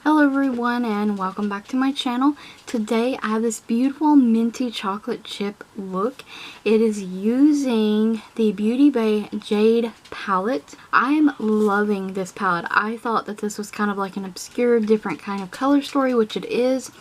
Hello everyone and welcome back to my channel. Today I have this beautiful minty chocolate chip look. It is using the BeautyBay Jade palette. I'm loving this palette. I thought that this was kind of like an obscure different kind of color story, which it is.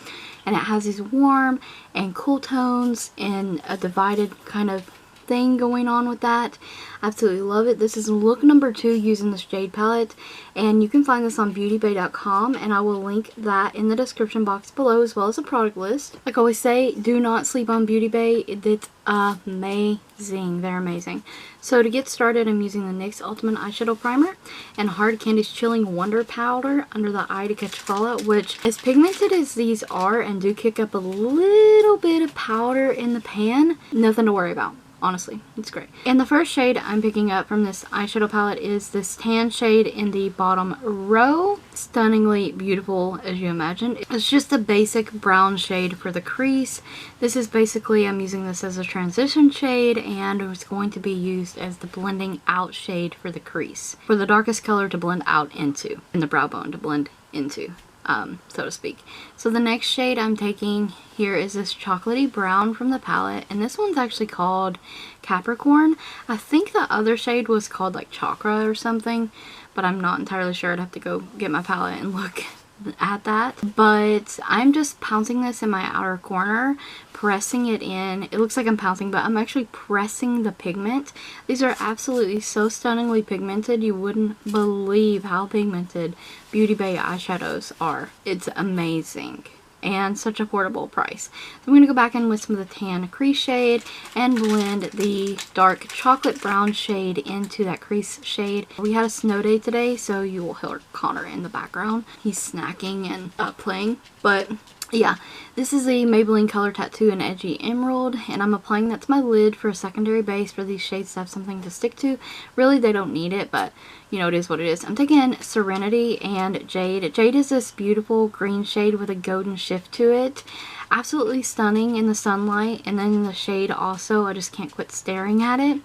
And it has these warm and cool tones and a divided kind of thing going on with that. Absolutely love it. This is look number 2 using this jade palette, and you can find this on beautybay.com, and I will link that in the description box below, as well as a product list. Like I always say, do not sleep on BeautyBay. It's amazing. They're amazing. So to get started, I'm using the NYX Ultimate Eyeshadow Primer and Hard Candy's Chilling Wonder Powder under the eye to catch fallout, which, as pigmented as these are and do kick up a little bit of powder in the pan, nothing to worry about. Honestly, it's great. And the first shade I'm picking up from this eyeshadow palette is this tan shade in the bottom row. Stunningly beautiful, as you imagined. It's just a basic brown shade for the crease. This is basically, I'm using this as a transition shade, and it's going to be used as the blending out shade for the crease. For the darkest color to blend out into, and the brow bone to blend into. So to speak. So the next shade I'm taking here is this chocolatey brown from the palette, and this one's actually called Capricorn. I think the other shade was called like Chakra or something, but I'm not entirely sure. I'd have to go get my palette and look at that. But I'm just pouncing this in my outer corner, pressing it in. It looks like I'm pouncing, but I'm actually pressing the pigment. These are absolutely so stunningly pigmented. You wouldn't believe how pigmented BeautyBay eyeshadows are. It's amazing. And such affordable price. So I'm going to go back in with some of the tan crease shade and blend the dark chocolate brown shade into that crease shade. We had a snow day today, so you will hear Connor in the background. He's snacking and playing. But yeah, this is the Maybelline Color Tattoo in Edgy Emerald, and I'm applying that to my lid for a secondary base for these shades to have something to stick to. Really, they don't need it, but you know, it is what it is. I'm taking Serenity and Jade. Jade is this beautiful green shade with a golden shift to it. Absolutely stunning in the sunlight, and then in the shade also, I just can't quit staring at it.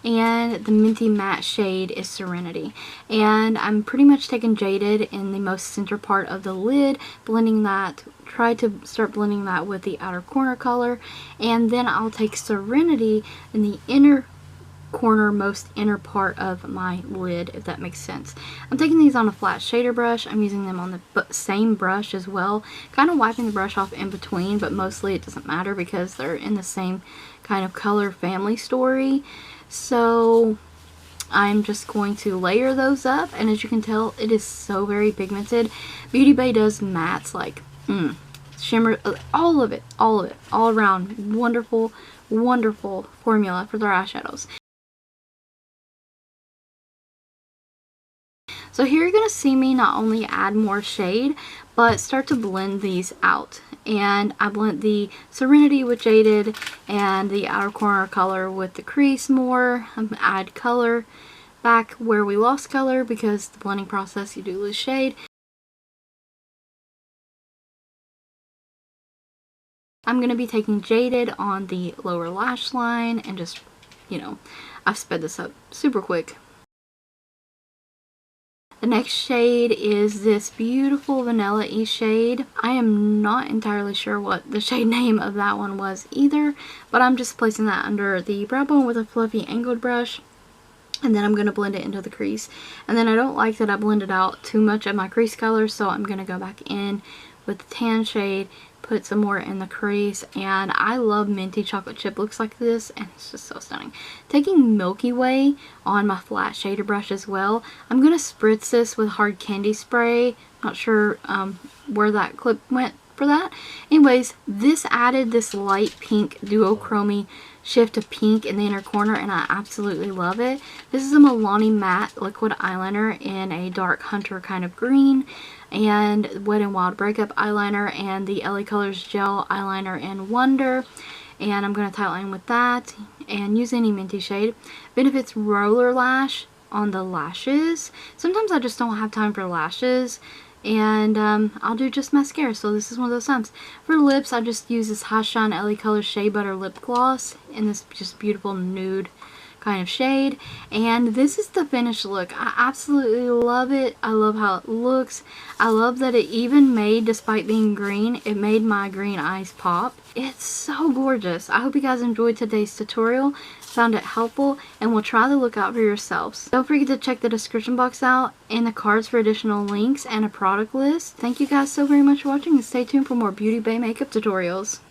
And the minty matte shade is Serenity. And I'm pretty much taking Jaded in the most center part of the lid, blending that, try to start blending that with the outer corner color, and then I'll take Serenity in the inner corner, most inner part of my lid, if that makes sense. I'm taking these on a flat shader brush. I'm using them on the same brush as well, kind of wiping the brush off in between, but mostly it doesn't matter because they're in the same kind of color family story. So I'm just going to layer those up, and as you can tell, it is so very pigmented. BeautyBay does mattes like shimmer, all of it, all around. Wonderful, wonderful formula for their eyeshadows. So here you're going to see me not only add more shade, but start to blend these out. And I blend the Serenity with Jaded and the outer corner color with the crease more. I'm going to add color back where we lost color, because the blending process you do lose shade. I'm going to be taking Jaded on the lower lash line and just, you know, I've sped this up super quick. The next shade is this beautiful vanilla-y shade. I am not entirely sure what the shade name of that one was either, but I'm just placing that under the brow bone with a fluffy angled brush, and then I'm going to blend it into the crease. And then I don't like that I blended out too much of my crease color, so I'm going to go back in with the tan shade, put some more in the crease, and I love minty chocolate chip looks like this, and it's just so stunning. Taking Milky Way on my flat shader brush as well. I'm going to spritz this with Hard Candy spray. Not sure where that clip went for that. Anyways, this added this light pink duochrome shift to pink in the inner corner, and I absolutely love it. This is a Milani matte liquid eyeliner in a dark hunter kind of green, and WetnWild Breakup eyeliner, and the LaColors gel eyeliner in Wonder. And I'm going to tightline with that and use any minty shade. Benefits Roller Lash on the lashes. Sometimes I just don't have time for lashes, and I'll do just mascara, so this is one of those times. For lips, I just use this High Shine LaColors Shea Butter Lip Gloss in this just beautiful nude kind of shade. And this is the finished look. I absolutely love it. I love how it looks. I love that it even made, despite being green, it made my green eyes pop. It's so gorgeous. I hope you guys enjoyed today's tutorial, found it helpful, and will try the look out for yourselves. Don't forget to check the description box out and the cards for additional links and a product list. Thank you guys so very much for watching, and stay tuned for more Beauty Bay makeup tutorials.